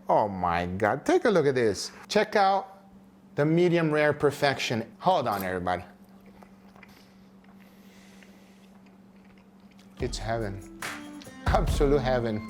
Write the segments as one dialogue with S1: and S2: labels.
S1: Oh my God, take a look at this. Check out the medium rare perfection. Hold on, everybody. It's heaven, absolute heaven.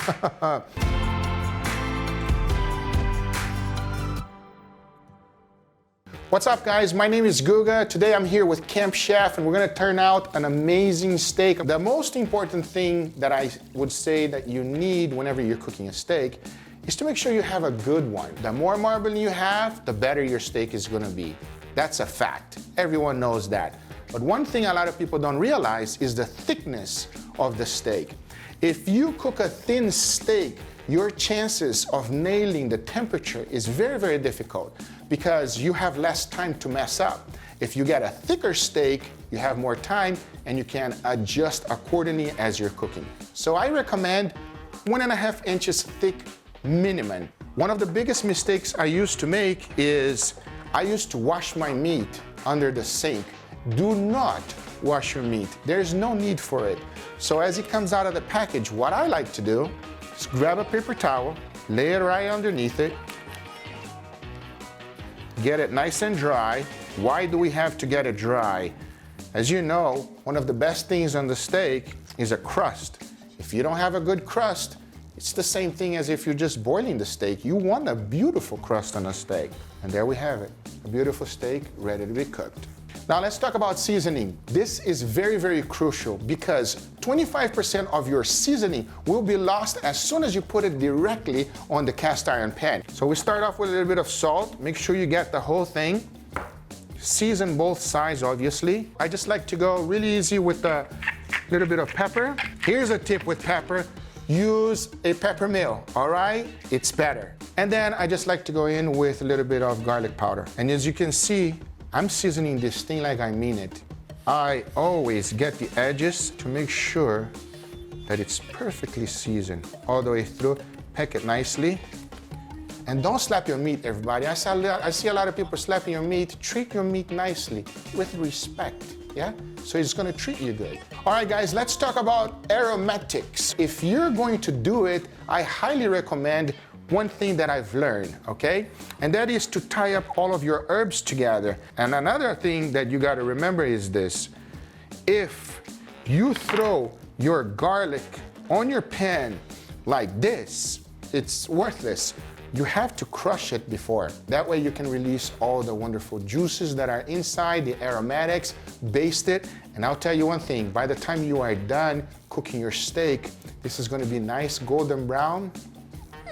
S1: What's up, guys? My name is Guga. Today I'm here with Camp Chef and we're gonna turn out an amazing steak. The most important thing that I would say that you need whenever you're cooking a steak is to make sure you have a good one. The more marbling you have, the better your steak is gonna be. That's a fact. Everyone knows that. But one thing a lot of people don't realize is the thickness of the steak. If you cook a thin steak, your chances of nailing the temperature is very, very difficult because you have less time to mess up. If you get a thicker steak, you have more time and you can adjust accordingly as you're cooking. So I recommend 1.5 inches thick minimum. One of the biggest mistakes I used to make is I used to wash my meat under the sink. Do not wash your meat. There's no need for it. So as it comes out of the package, what I like to do is grab a paper towel, lay it right underneath it, get it nice and dry. Why do we have to get it dry? As you know, one of the best things on the steak is a crust. If you don't have a good crust, it's the same thing as if you're just boiling the steak. You want a beautiful crust on a steak. And there we have it, a beautiful steak ready to be cooked. Now let's talk about seasoning. This is very, very crucial because 25% of your seasoning will be lost as soon as you put it directly on the cast iron pan. So we start off with a little bit of salt. Make sure you get the whole thing. Season both sides, obviously. I just like to go really easy with a little bit of pepper. Here's a tip with pepper. Use a pepper mill, all right? It's better. And then I just like to go in with a little bit of garlic powder. And as you can see, I'm seasoning this thing like I mean it. I always get the edges to make sure that it's perfectly seasoned all the way through. Pack it nicely. And don't slap your meat, everybody. I see a lot of people slapping your meat. Treat your meat nicely with respect, yeah? So it's gonna treat you good. All right, guys, let's talk about aromatics. If you're going to do it, I highly recommend one thing that I've learned, okay? And that is to tie up all of your herbs together. And another thing that you gotta remember is this. If you throw your garlic on your pan like this, it's worthless. You have to crush it before. That way you can release all the wonderful juices that are inside, the aromatics, baste it. And I'll tell you one thing, by the time you are done cooking your steak, this is gonna be nice golden brown.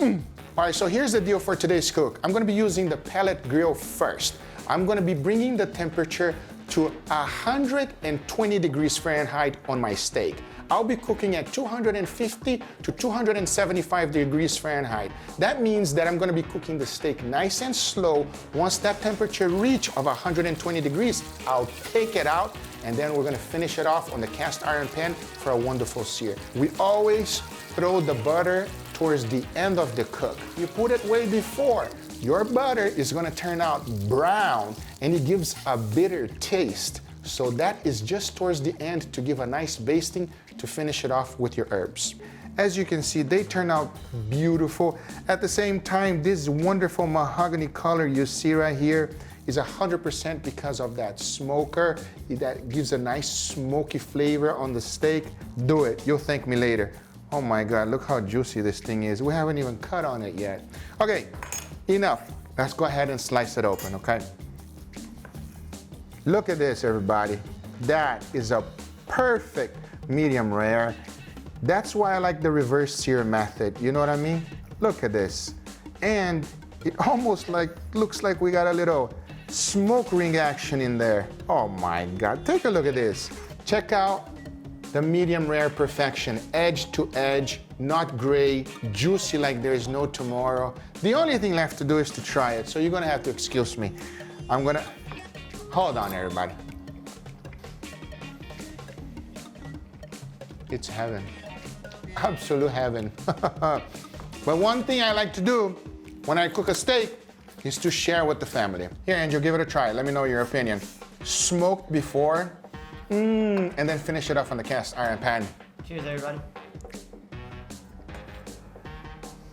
S1: All right, so here's the deal for today's cook. I'm gonna be using the pellet grill first. I'm gonna be bringing the temperature to 120 degrees Fahrenheit on my steak. I'll be cooking at 250 to 275 degrees Fahrenheit. That means that I'm gonna be cooking the steak nice and slow. Once that temperature reach of 120 degrees, I'll take it out and then we're gonna finish it off on the cast iron pan for a wonderful sear. We always throw the butter towards the end of the cook. You put it way before. Your butter is gonna turn out brown and it gives a bitter taste. So that is just towards the end to give a nice basting to finish it off with your herbs. As you can see, they turn out beautiful. At the same time, this wonderful mahogany color you see right here is 100% because of that smoker. That gives a nice smoky flavor on the steak. Do it, you'll thank me later. Oh my God, look how juicy this thing is. We haven't even cut on it yet. Okay, enough. Let's go ahead and slice it open, okay? Look at this, everybody. That is a perfect medium rare. That's why I like the reverse sear method. You know what I mean? Look at this. And it almost looks like we got a little smoke ring action in there. Oh my God, take a look at this. Check out the medium rare perfection, edge to edge, not gray, juicy like there is no tomorrow. The only thing left to do is to try it, so you're gonna have to excuse me. Hold on, everybody. It's heaven, absolute heaven. But one thing I like to do when I cook a steak is to share with the family. Here, Angel, give it a try. Let me know your opinion. Smoked before, and then finish it off on the cast iron pan.
S2: Cheers, everybody.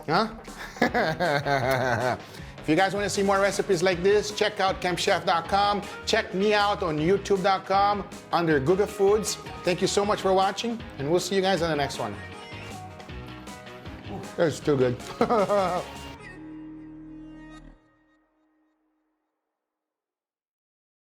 S1: Huh? If you guys want to see more recipes like this, check out campchef.com. Check me out on youtube.com under Guga Foods. Thank you so much for watching, and we'll see you guys on the next one. That's too good.